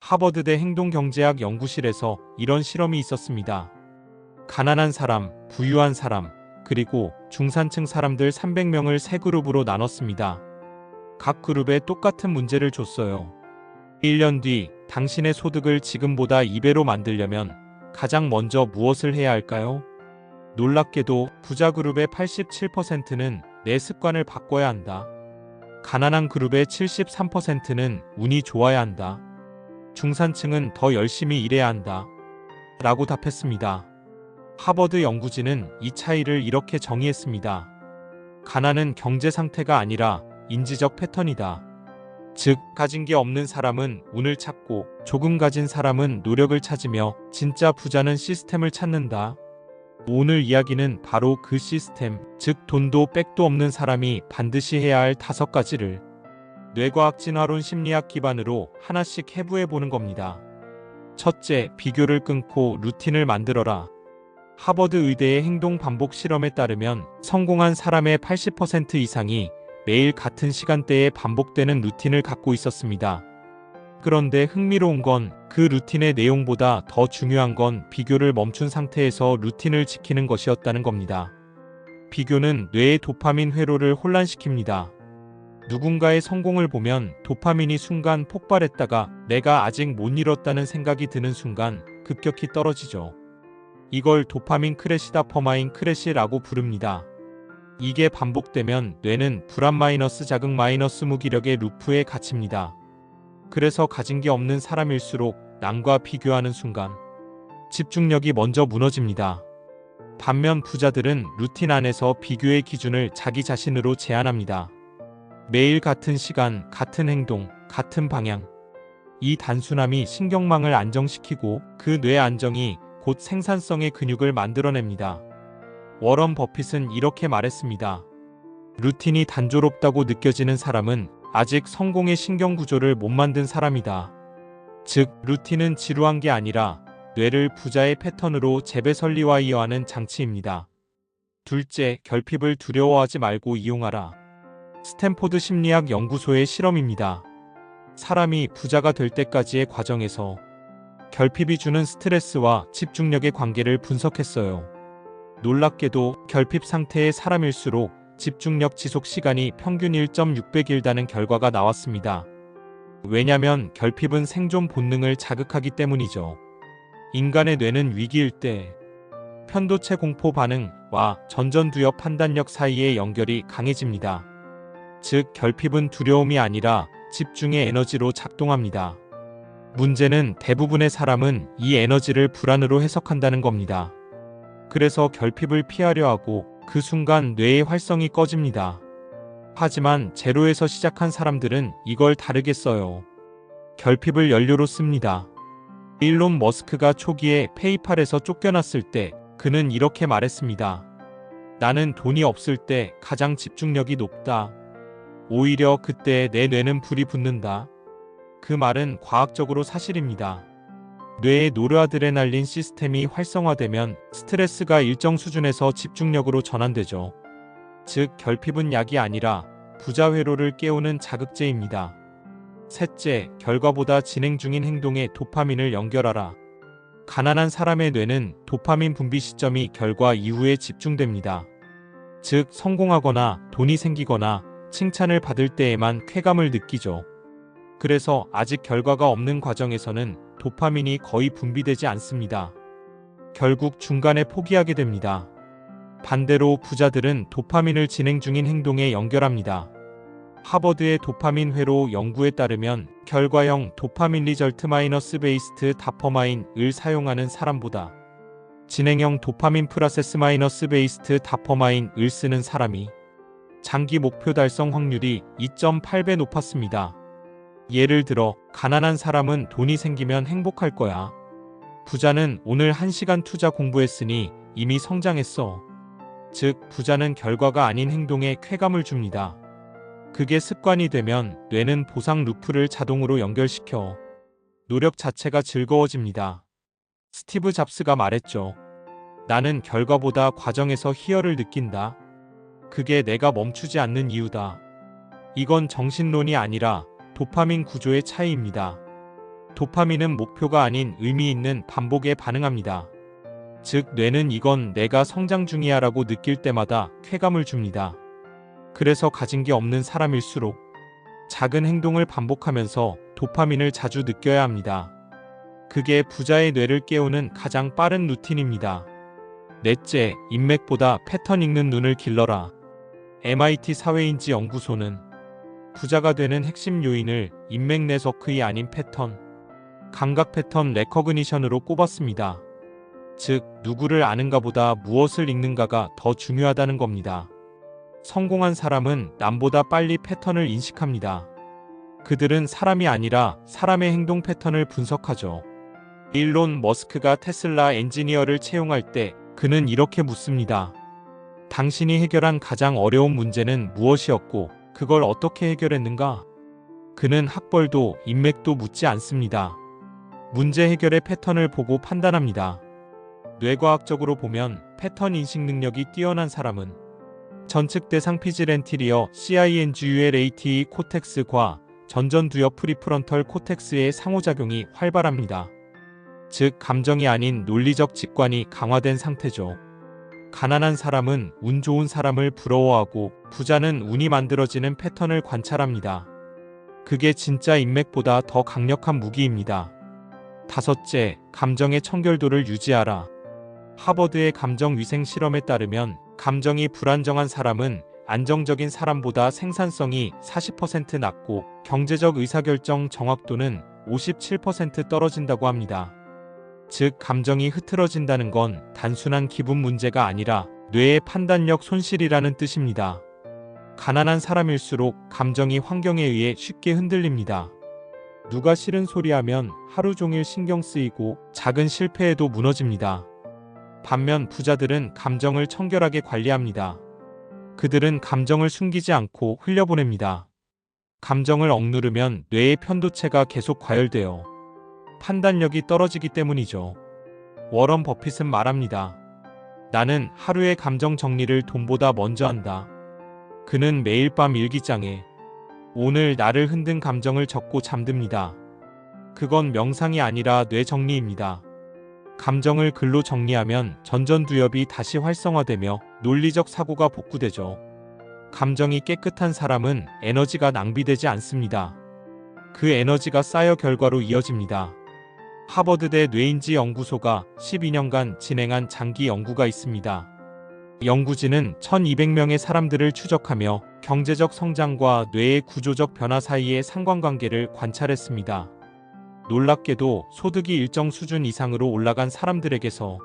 하버드대 행동경제학 연구실에서 이런 실험이 있었습니다. 가난한 사람, 부유한 사람, 그리고 중산층 사람들 300명을 세 그룹으로 나눴습니다. 각 그룹에 똑같은 문제를 줬어요. 1년 뒤 당신의 소득을 지금보다 2배로 만들려면 가장 먼저 무엇을 해야 할까요? 놀랍게도 부자 그룹의 87%는 내 습관을 바꿔야 한다. 가난한 그룹의 73%는 운이 좋아야 한다. 중산층은 더 열심히 일해야 한다. 라고 답했습니다. 하버드 연구진은 이 차이를 이렇게 정의했습니다. 가난은 경제 상태가 아니라 인지적 패턴이다. 즉, 가진 게 없는 사람은 운을 찾고 조금 가진 사람은 노력을 찾으며 진짜 부자는 시스템을 찾는다. 오늘 이야기는 바로 그 시스템, 즉 돈도 백도 없는 사람이 반드시 해야 할 5가지를 뇌과학 진화론 심리학 기반으로 하나씩 해부해 보는 겁니다. 첫째, 비교를 끊고 루틴을 만들어라. 하버드 의대의 행동 반복 실험에 따르면 성공한 사람의 80% 이상이 매일 같은 시간대에 반복되는 루틴을 갖고 있었습니다. 그런데 흥미로운 건 그 루틴의 내용보다 더 중요한 건 비교를 멈춘 상태에서 루틴을 지키는 것이었다는 겁니다. 비교는 뇌의 도파민 회로를 혼란시킵니다. 누군가의 성공을 보면 도파민이 순간 폭발했다가 내가 아직 못 이뤘다는 생각이 드는 순간 급격히 떨어지죠. 이걸 도파민 크래시다 퍼마인 크래시라고 부릅니다. 이게 반복되면 뇌는 불안 마이너스 자극 마이너스 무기력의 루프에 갇힙니다. 그래서 가진 게 없는 사람일수록 남과 비교하는 순간 집중력이 먼저 무너집니다. 반면 부자들은 루틴 안에서 비교의 기준을 자기 자신으로 제한합니다. 매일 같은 시간, 같은 행동, 같은 방향. 이 단순함이 신경망을 안정시키고 그 뇌 안정이 곧 생산성의 근육을 만들어냅니다. 워런 버핏은 이렇게 말했습니다. 루틴이 단조롭다고 느껴지는 사람은 아직 성공의 신경구조를 못 만든 사람이다. 즉, 루틴은 지루한 게 아니라 뇌를 부자의 패턴으로 재배설리와이어하는 장치입니다. 둘째, 결핍을 두려워하지 말고 이용하라. 스탠포드 심리학 연구소의 실험입니다. 사람이 부자가 될 때까지의 과정에서 결핍이 주는 스트레스와 집중력의 관계를 분석했어요. 놀랍게도 결핍 상태의 사람일수록 집중력 지속 시간이 평균 1.6배 길다는 결과가 나왔습니다. 왜냐면 결핍은 생존 본능을 자극하기 때문이죠. 인간의 뇌는 위기일 때 편도체 공포 반응과 전전두엽 판단력 사이의 연결이 강해집니다. 즉, 결핍은 두려움이 아니라 집중의 에너지로 작동합니다. 문제는 대부분의 사람은 이 에너지를 불안으로 해석한다는 겁니다. 그래서 결핍을 피하려 하고 그 순간 뇌의 활성이 꺼집니다. 하지만 제로에서 시작한 사람들은 이걸 다르게 써요. 결핍을 연료로 씁니다. 일론 머스크가 초기에 페이팔에서 쫓겨났을 때 그는 이렇게 말했습니다. 나는 돈이 없을 때 가장 집중력이 높다. 오히려 그때 내 뇌는 불이 붙는다. 그 말은 과학적으로 사실입니다. 뇌의 노르아드레날린 시스템이 활성화되면 스트레스가 일정 수준에서 집중력으로 전환되죠. 즉, 결핍은 약이 아니라 부자 회로를 깨우는 자극제입니다. 셋째, 결과보다 진행 중인 행동에 도파민을 연결하라. 가난한 사람의 뇌는 도파민 분비 시점이 결과 이후에 집중됩니다. 즉, 성공하거나 돈이 생기거나 칭찬을 받을 때에만 쾌감을 느끼죠. 그래서 아직 결과가 없는 과정에서는 도파민이 거의 분비되지 않습니다. 결국 중간에 포기하게 됩니다. 반대로 부자들은 도파민을 진행 중인 행동에 연결합니다. 하버드의 도파민 회로 연구에 따르면 결과형 도파민 리절트 마이너스 베이스트 다퍼마인을 사용하는 사람보다 진행형 도파민 프로세스 마이너스 베이스트 다퍼마인을 쓰는 사람이 장기 목표 달성 확률이 2.8배 높았습니다. 예를 들어, 가난한 사람은 돈이 생기면 행복할 거야. 부자는 오늘 1시간 투자 공부했으니 이미 성장했어. 즉, 부자는 결과가 아닌 행동에 쾌감을 줍니다. 그게 습관이 되면 뇌는 보상 루프를 자동으로 연결시켜 노력 자체가 즐거워집니다. 스티브 잡스가 말했죠. 나는 결과보다 과정에서 희열을 느낀다. 그게 내가 멈추지 않는 이유다. 이건 정신론이 아니라 도파민 구조의 차이입니다. 도파민은 목표가 아닌 의미 있는 반복에 반응합니다. 즉, 뇌는 이건 내가 성장 중이야 라고 느낄 때마다 쾌감을 줍니다. 그래서 가진 게 없는 사람일수록 작은 행동을 반복하면서 도파민을 자주 느껴야 합니다. 그게 부자의 뇌를 깨우는 가장 빠른 루틴입니다. 넷째, 인맥보다 패턴 읽는 눈을 길러라. MIT 사회인지 연구소는 부자가 되는 핵심 요인을 인맥 네트워크이 아닌 패턴, 감각 패턴 레커그니션으로 꼽았습니다. 즉, 누구를 아는가보다 무엇을 읽는가가 더 중요하다는 겁니다. 성공한 사람은 남보다 빨리 패턴을 인식합니다. 그들은 사람이 아니라 사람의 행동 패턴을 분석하죠. 일론 머스크가 테슬라 엔지니어를 채용할 때 그는 이렇게 묻습니다. 당신이 해결한 가장 어려운 문제는 무엇이었고 그걸 어떻게 해결했는가? 그는 학벌도 인맥도 묻지 않습니다. 문제 해결의 패턴을 보고 판단합니다. 뇌과학적으로 보면 패턴 인식 능력이 뛰어난 사람은 전측 대상 피지렌티리어 CINGULATE 코텍스과 전전두엽 프리프런털 코텍스의 상호작용이 활발합니다. 즉, 감정이 아닌 논리적 직관이 강화된 상태죠. 가난한 사람은 운 좋은 사람을 부러워하고 부자는 운이 만들어지는 패턴을 관찰합니다. 그게 진짜 인맥보다 더 강력한 무기입니다. 다섯째, 감정의 청결도를 유지하라. 하버드의 감정위생 실험에 따르면 감정이 불안정한 사람은 안정적인 사람보다 생산성이 40% 낮고 경제적 의사결정 정확도는 57% 떨어진다고 합니다. 즉, 감정이 흐트러진다는 건 단순한 기분 문제가 아니라 뇌의 판단력 손실이라는 뜻입니다. 가난한 사람일수록 감정이 환경에 의해 쉽게 흔들립니다. 누가 싫은 소리 하면 하루 종일 신경 쓰이고 작은 실패에도 무너집니다. 반면 부자들은 감정을 청결하게 관리합니다. 그들은 감정을 숨기지 않고 흘려보냅니다. 감정을 억누르면 뇌의 편도체가 계속 과열되어 판단력이 떨어지기 때문이죠. 워런 버핏은 말합니다. 나는 하루의 감정 정리를 돈보다 먼저 한다. 그는 매일 밤 일기장에 오늘 나를 흔든 감정을 적고 잠듭니다. 그건 명상이 아니라 뇌 정리입니다. 감정을 글로 정리하면 전전두엽이 다시 활성화되며 논리적 사고가 복구되죠. 감정이 깨끗한 사람은 에너지가 낭비되지 않습니다. 그 에너지가 쌓여 결과로 이어집니다. 하버드대 뇌인지 연구소가 12년간 진행한 장기 연구가 있습니다. 연구진은 1200명의 사람들을 추적하며 경제적 성장과 뇌의 구조적 변화 사이의 상관관계를 관찰했습니다. 놀랍게도 소득이 일정 수준 이상으로 올라간 사람들에게서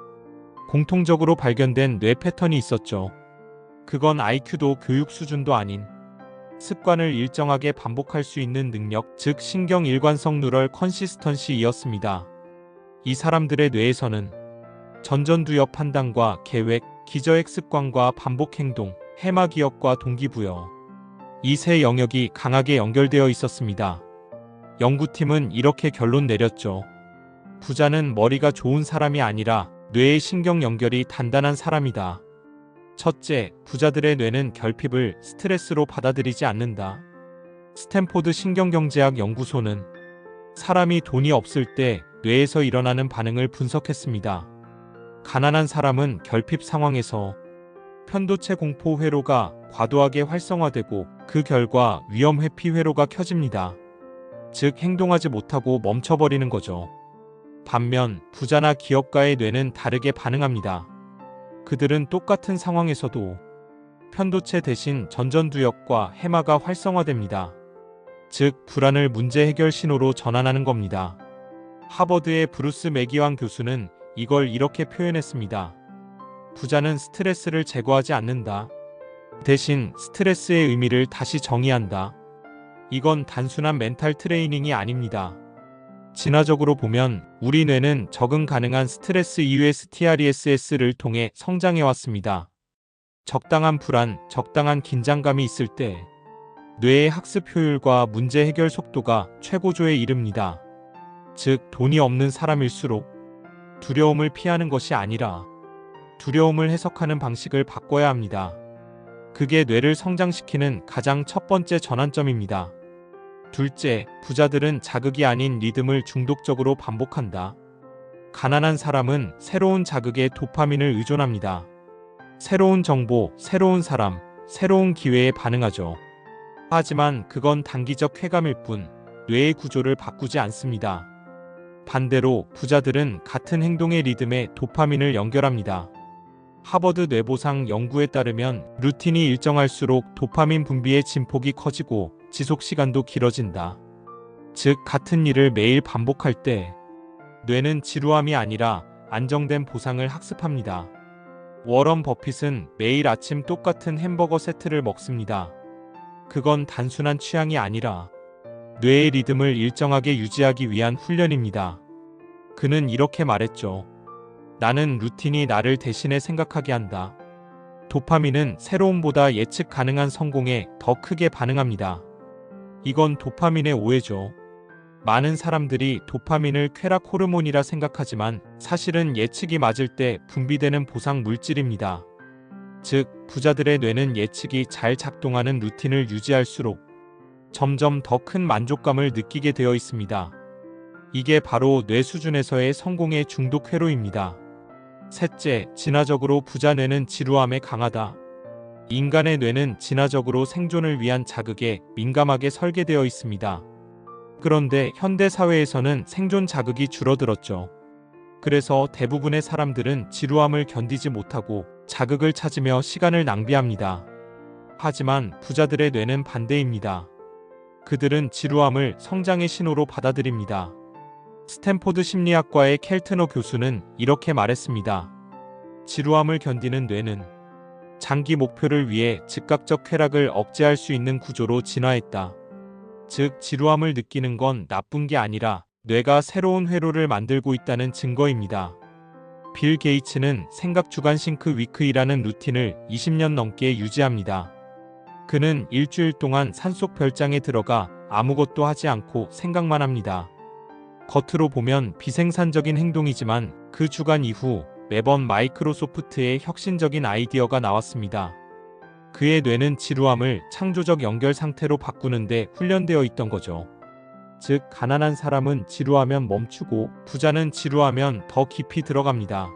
공통적으로 발견된 뇌 패턴이 있었죠. 그건 IQ도 교육 수준도 아닌 습관을 일정하게 반복할 수 있는 능력, 즉 신경 일관성 누럴 컨시스턴시이었습니다. 이 사람들의 뇌에서는 전전두엽 판단과 계획, 기저액 습관과 반복 행동, 해마 기억과 동기부여, 이 세 영역이 강하게 연결되어 있었습니다. 연구팀은 이렇게 결론 내렸죠. 부자는 머리가 좋은 사람이 아니라 뇌의 신경 연결이 단단한 사람이다. 첫째, 부자들의 뇌는 결핍을 스트레스로 받아들이지 않는다. 스탠포드 신경경제학 연구소는 사람이 돈이 없을 때 뇌에서 일어나는 반응을 분석했습니다. 가난한 사람은 결핍 상황에서 편도체 공포 회로가 과도하게 활성화되고 그 결과 위험 회피 회로가 켜집니다. 즉, 행동하지 못하고 멈춰버리는 거죠. 반면 부자나 기업가의 뇌는 다르게 반응합니다. 그들은 똑같은 상황에서도 편도체 대신 전전두엽과 해마가 활성화됩니다. 즉, 불안을 문제 해결 신호로 전환하는 겁니다. 하버드의 브루스 맥이완 교수는 이걸 이렇게 표현했습니다. 부자는 스트레스를 제거하지 않는다. 대신 스트레스의 의미를 다시 정의한다. 이건 단순한 멘탈 트레이닝이 아닙니다. 진화적으로 보면 우리 뇌는 적응 가능한 스트레스 이후의 STRESS를 통해 성장해왔습니다. 적당한 불안, 적당한 긴장감이 있을 때 뇌의 학습 효율과 문제 해결 속도가 최고조에 이릅니다. 즉, 돈이 없는 사람일수록 두려움을 피하는 것이 아니라 두려움을 해석하는 방식을 바꿔야 합니다. 그게 뇌를 성장시키는 가장 첫 번째 전환점입니다. 둘째, 부자들은 자극이 아닌 리듬을 중독적으로 반복한다. 가난한 사람은 새로운 자극에 도파민을 의존합니다. 새로운 정보, 새로운 사람, 새로운 기회에 반응하죠. 하지만 그건 단기적 쾌감일 뿐 뇌의 구조를 바꾸지 않습니다. 반대로 부자들은 같은 행동의 리듬에 도파민을 연결합니다. 하버드 뇌보상 연구에 따르면 루틴이 일정할수록 도파민 분비의 진폭이 커지고 지속 시간도 길어진다. 즉, 같은 일을 매일 반복할 때 뇌는 지루함이 아니라 안정된 보상을 학습합니다. 워런 버핏은 매일 아침 똑같은 햄버거 세트를 먹습니다. 그건 단순한 취향이 아니라 뇌의 리듬을 일정하게 유지하기 위한 훈련입니다. 그는 이렇게 말했죠. 나는 루틴이 나를 대신해 생각하게 한다. 도파민은 새로움보다 예측 가능한 성공에 더 크게 반응합니다. 이건 도파민의 오해죠. 많은 사람들이 도파민을 쾌락 호르몬이라 생각하지만 사실은 예측이 맞을 때 분비되는 보상 물질입니다. 즉, 부자들의 뇌는 예측이 잘 작동하는 루틴을 유지할수록 점점 더 큰 만족감을 느끼게 되어 있습니다. 이게 바로 뇌 수준에서의 성공의 중독 회로입니다. 셋째, 진화적으로 부자 뇌는 지루함에 강하다. 인간의 뇌는 진화적으로 생존을 위한 자극에 민감하게 설계되어 있습니다. 그런데 현대 사회에서는 생존 자극이 줄어들었죠. 그래서 대부분의 사람들은 지루함을 견디지 못하고 자극을 찾으며 시간을 낭비합니다. 하지만 부자들의 뇌는 반대입니다. 그들은 지루함을 성장의 신호로 받아들입니다. 스탠포드 심리학과의 켈트너 교수는 이렇게 말했습니다. 지루함을 견디는 뇌는 장기 목표를 위해 즉각적 쾌락을 억제할 수 있는 구조로 진화했다. 즉, 지루함을 느끼는 건 나쁜 게 아니라 뇌가 새로운 회로를 만들고 있다는 증거입니다. 빌 게이츠는 생각 주간 싱크 위크이라는 루틴을 20년 넘게 유지합니다. 그는 일주일 동안 산속 별장에 들어가 아무것도 하지 않고 생각만 합니다. 겉으로 보면 비생산적인 행동이지만 그 주간 이후 매번 마이크로소프트의 혁신적인 아이디어가 나왔습니다. 그의 뇌는 지루함을 창조적 연결 상태로 바꾸는데 훈련되어 있던 거죠. 즉, 가난한 사람은 지루하면 멈추고 부자는 지루하면 더 깊이 들어갑니다.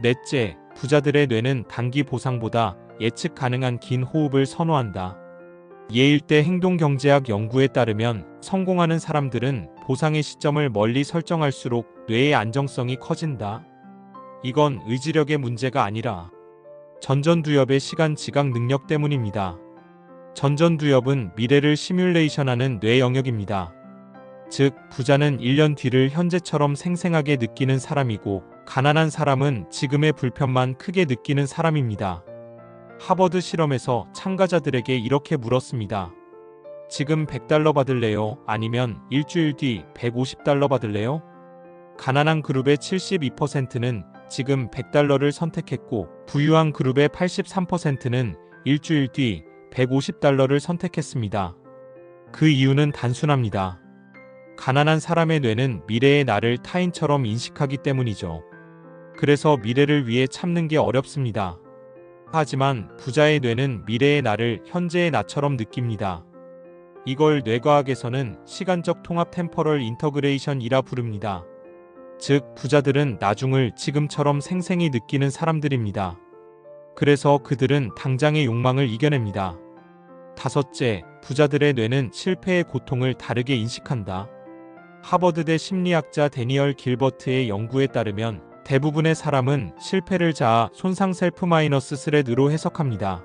넷째, 부자들의 뇌는 단기 보상보다 예측 가능한 긴 호흡을 선호한다. 예일대 행동경제학 연구에 따르면 성공하는 사람들은 보상의 시점을 멀리 설정할수록 뇌의 안정성이 커진다. 이건 의지력의 문제가 아니라 전전두엽의 시간 지각 능력 때문입니다. 전전두엽은 미래를 시뮬레이션하는 뇌 영역입니다. 즉, 부자는 1년 뒤를 현재처럼 생생하게 느끼는 사람이고 가난한 사람은 지금의 불편만 크게 느끼는 사람입니다. 하버드 실험에서 참가자들에게 이렇게 물었습니다. 지금 $100 받을래요? 아니면 일주일 뒤 $150 받을래요? 가난한 그룹의 72%는 지금 $100를 선택했고 부유한 그룹의 83%는 일주일 뒤 $150를 선택했습니다. 그 이유는 단순합니다. 가난한 사람의 뇌는 미래의 나를 타인처럼 인식하기 때문이죠. 그래서 미래를 위해 참는 게 어렵습니다. 하지만 부자의 뇌는 미래의 나를 현재의 나처럼 느낍니다. 이걸 뇌과학에서는 시간적 통합 템퍼럴 인터그레이션이라 부릅니다. 즉, 부자들은 나중을 지금처럼 생생히 느끼는 사람들입니다. 그래서 그들은 당장의 욕망을 이겨냅니다. 다섯째, 부자들의 뇌는 실패의 고통을 다르게 인식한다. 하버드대 심리학자 데니얼 길버트의 연구에 따르면 대부분의 사람은 실패를 자아 손상 셀프 마이너스 스렛으로 해석합니다.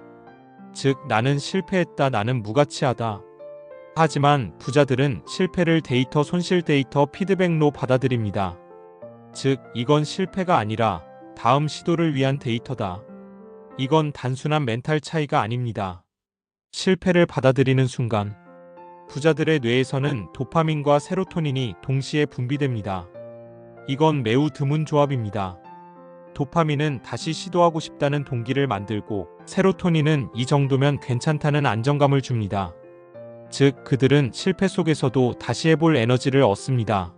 즉, 나는 실패했다, 나는 무가치하다. 하지만 부자들은 실패를 데이터 손실 데이터 피드백로 받아들입니다. 즉, 이건 실패가 아니라 다음 시도를 위한 데이터다. 이건 단순한 멘탈 차이가 아닙니다. 실패를 받아들이는 순간 부자들의 뇌에서는 도파민과 세로토닌이 동시에 분비됩니다. 이건 매우 드문 조합입니다. 도파민은 다시 시도하고 싶다는 동기를 만들고 세로토닌은 이 정도면 괜찮다는 안정감을 줍니다. 즉, 그들은 실패 속에서도 다시 해볼 에너지를 얻습니다.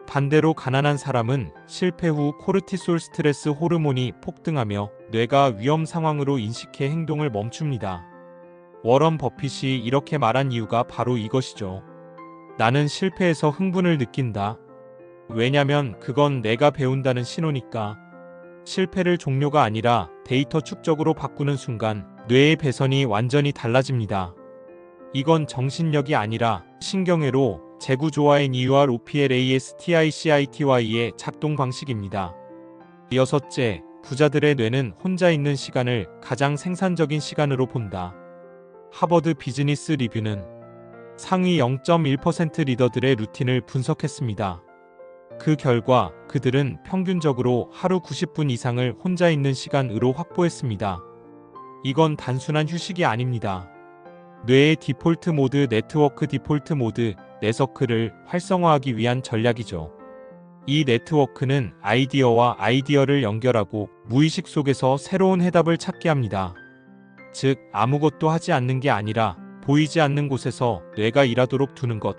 반대로 가난한 사람은 실패 후 코르티솔 스트레스 호르몬이 폭등하며 뇌가 위험 상황으로 인식해 행동을 멈춥니다. 워런 버핏이 이렇게 말한 이유가 바로 이것이죠. 나는 실패해서 흥분을 느낀다. 왜냐면 그건 내가 배운다는 신호니까. 실패를 종료가 아니라 데이터 축적으로 바꾸는 순간 뇌의 배선이 완전히 달라집니다. 이건 정신력이 아니라 신경회로 재구조화의 NEUROPLASTICITY의 작동 방식입니다. 여섯째, 부자들의 뇌는 혼자 있는 시간을 가장 생산적인 시간으로 본다. 하버드 비즈니스 리뷰는 상위 0.1% 리더들의 루틴을 분석했습니다. 그 결과 그들은 평균적으로 하루 90분 이상을 혼자 있는 시간으로 확보했습니다. 이건 단순한 휴식이 아닙니다. 뇌의 디폴트 모드, 네트워크 디폴트 모드, 네서클을 활성화하기 위한 전략이죠. 이 네트워크는 아이디어와 아이디어를 연결하고 무의식 속에서 새로운 해답을 찾게 합니다. 즉, 아무것도 하지 않는 게 아니라 보이지 않는 곳에서 뇌가 일하도록 두는 것.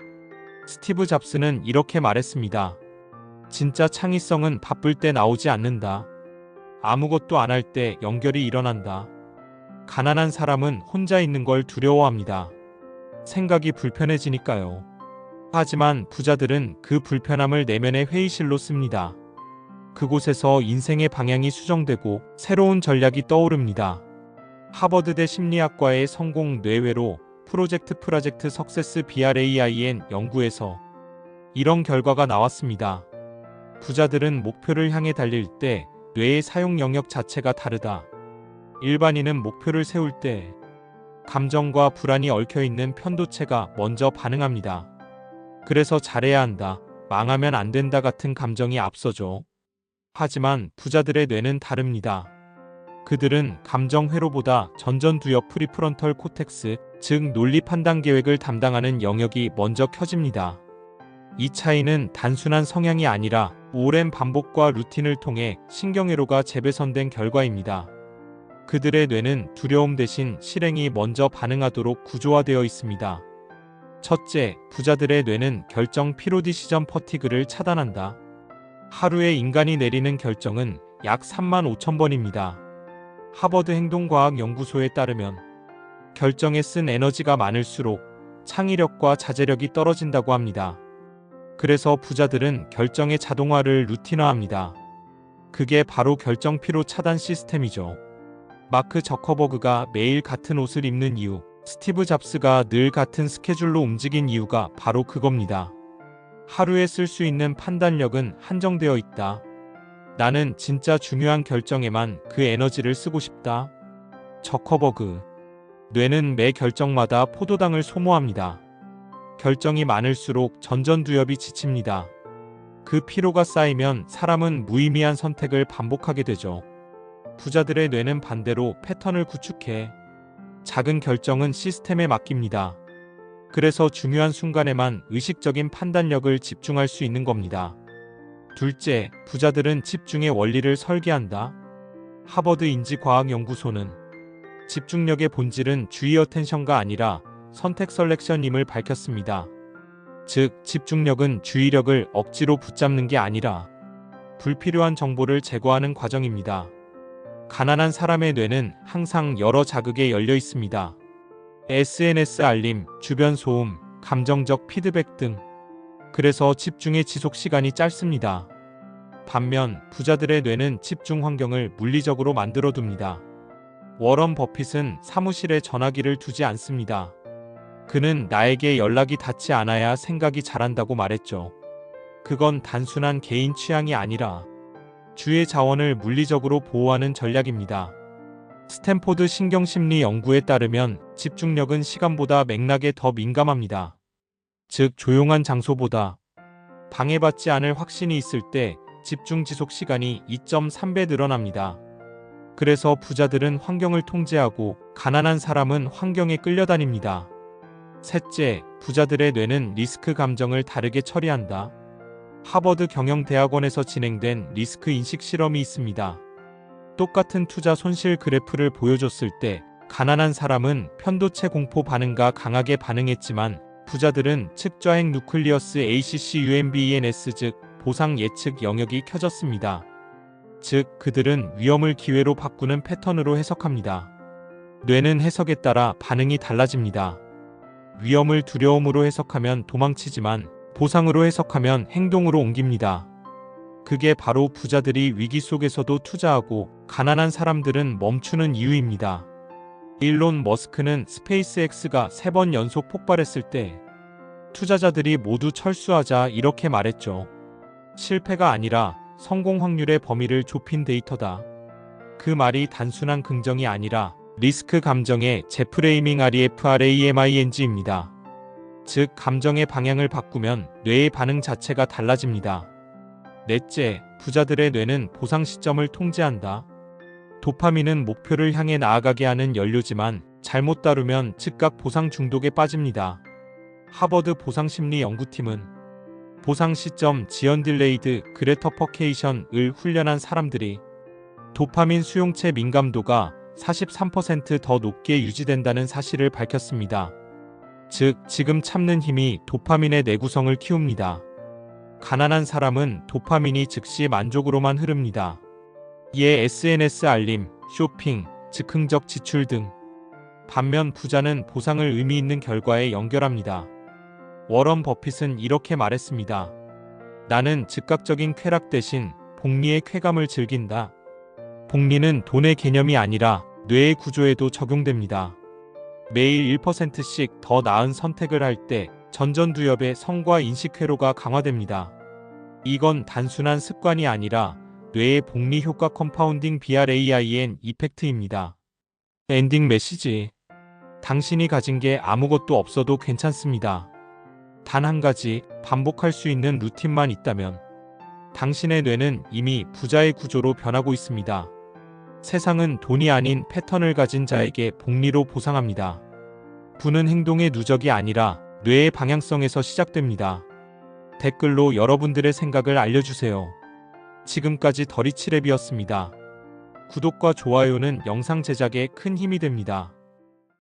스티브 잡스는 이렇게 말했습니다. 진짜 창의성은 바쁠 때 나오지 않는다. 아무것도 안 할 때 연결이 일어난다. 가난한 사람은 혼자 있는 걸 두려워합니다. 생각이 불편해지니까요. 하지만 부자들은 그 불편함을 내면의 회의실로 씁니다. 그곳에서 인생의 방향이 수정되고 새로운 전략이 떠오릅니다. 하버드대 심리학과의 성공 뇌회로 프로젝트 석세스 BRAIN 연구에서 이런 결과가 나왔습니다. 부자들은 목표를 향해 달릴 때 뇌의 사용 영역 자체가 다르다. 일반인은 목표를 세울 때 감정과 불안이 얽혀있는 편도체가 먼저 반응합니다. 그래서 잘해야 한다, 망하면 안 된다 같은 감정이 앞서죠. 하지만 부자들의 뇌는 다릅니다. 그들은 감정 회로보다 전전두엽 프리프론털 코텍스, 즉 논리 판단 계획을 담당하는 영역이 먼저 켜집니다. 이 차이는 단순한 성향이 아니라 오랜 반복과 루틴을 통해 신경회로가 재배선된 결과입니다. 그들의 뇌는 두려움 대신 실행이 먼저 반응하도록 구조화되어 있습니다. 첫째, 부자들의 뇌는 결정 피로 디시전 퍼티그를 차단한다. 하루에 인간이 내리는 결정은 약 35,000번입니다. 하버드 행동과학연구소에 따르면 결정에 쓴 에너지가 많을수록 창의력과 자제력이 떨어진다고 합니다. 그래서 부자들은 결정의 자동화를 루틴화합니다. 그게 바로 결정 피로 차단 시스템이죠. 마크 저커버그가 매일 같은 옷을 입는 이유, 스티브 잡스가 늘 같은 스케줄로 움직인 이유가 바로 그겁니다. 하루에 쓸 수 있는 판단력은 한정되어 있다. 나는 진짜 중요한 결정에만 그 에너지를 쓰고 싶다. 저커버그. 뇌는 매 결정마다 포도당을 소모합니다. 결정이 많을수록 전전두엽이 지칩니다. 그 피로가 쌓이면 사람은 무의미한 선택을 반복하게 되죠. 부자들의 뇌는 반대로 패턴을 구축해 작은 결정은 시스템에 맡깁니다. 그래서 중요한 순간에만 의식적인 판단력을 집중할 수 있는 겁니다. 둘째, 부자들은 집중의 원리를 설계한다. 하버드 인지과학연구소는 집중력의 본질은 주의 어텐션가 아니라 선택 셀렉션임을 밝혔습니다. 즉, 집중력은 주의력을 억지로 붙잡는 게 아니라 불필요한 정보를 제거하는 과정입니다. 가난한 사람의 뇌는 항상 여러 자극에 열려 있습니다. SNS 알림, 주변 소음, 감정적 피드백 등. 그래서 집중의 지속 시간이 짧습니다. 반면 부자들의 뇌는 집중 환경을 물리적으로 만들어둡니다. 워런 버핏은 사무실에 전화기를 두지 않습니다. 그는 나에게 연락이 닿지 않아야 생각이 잘한다고 말했죠. 그건 단순한 개인 취향이 아니라 주의 자원을 물리적으로 보호하는 전략입니다. 스탠포드 신경심리 연구에 따르면 집중력은 시간보다 맥락에 더 민감합니다. 즉, 조용한 장소보다 방해받지 않을 확신이 있을 때 집중 지속 시간이 2.3배 늘어납니다. 그래서 부자들은 환경을 통제하고 가난한 사람은 환경에 끌려다닙니다. 셋째, 부자들의 뇌는 리스크 감정을 다르게 처리한다. 하버드 경영대학원에서 진행된 리스크 인식 실험이 있습니다. 똑같은 투자 손실 그래프를 보여줬을 때 가난한 사람은 편도체 공포 반응과 강하게 반응했지만 부자들은 측좌행 누클리어스 ACCUMBENS 즉 보상 예측 영역이 켜졌습니다. 즉, 그들은 위험을 기회로 바꾸는 패턴으로 해석합니다. 뇌는 해석에 따라 반응이 달라집니다. 위험을 두려움으로 해석하면 도망치지만 보상으로 해석하면 행동으로 옮깁니다. 그게 바로 부자들이 위기 속에서도 투자하고 가난한 사람들은 멈추는 이유입니다. 일론 머스크는 스페이스X가 3번 연속 폭발했을 때 투자자들이 모두 철수하자 이렇게 말했죠. 실패가 아니라 성공 확률의 범위를 좁힌 데이터다. 그 말이 단순한 긍정이 아니라 리스크 감정의 재프레이밍 REFRAMING입니다. 즉, 감정의 방향을 바꾸면 뇌의 반응 자체가 달라집니다. 넷째, 부자들의 뇌는 보상 시점을 통제한다. 도파민은 목표를 향해 나아가게 하는 연료지만 잘못 다루면 즉각 보상 중독에 빠집니다. 하버드 보상심리 연구팀은 보상 시점 지연 딜레이드 그래터퍼케이션을 훈련한 사람들이 도파민 수용체 민감도가 43% 더 높게 유지된다는 사실을 밝혔습니다. 즉, 지금 참는 힘이 도파민의 내구성을 키웁니다. 가난한 사람은 도파민이 즉시 만족으로만 흐릅니다. 이에 SNS 알림, 쇼핑, 즉흥적 지출 등. 반면 부자는 보상을 의미 있는 결과에 연결합니다. 워런 버핏은 이렇게 말했습니다. 나는 즉각적인 쾌락 대신 복리의 쾌감을 즐긴다. 복리는 돈의 개념이 아니라 뇌의 구조에도 적용됩니다. 매일 1%씩 더 나은 선택을 할 때 전전두엽의 성과 인식 회로가 강화됩니다. 이건 단순한 습관이 아니라 뇌의 복리 효과 컴파운딩 BRAIN 이펙트입니다. 엔딩 메시지. 당신이 가진 게 아무것도 없어도 괜찮습니다. 단 한 가지 반복할 수 있는 루틴만 있다면 당신의 뇌는 이미 부자의 구조로 변하고 있습니다. 세상은 돈이 아닌 패턴을 가진 자에게 복리로 보상합니다. 부는 행동의 누적이 아니라 뇌의 방향성에서 시작됩니다. 댓글로 여러분들의 생각을 알려주세요. 지금까지 더리치랩이었습니다. 구독과 좋아요는 영상 제작에 큰 힘이 됩니다.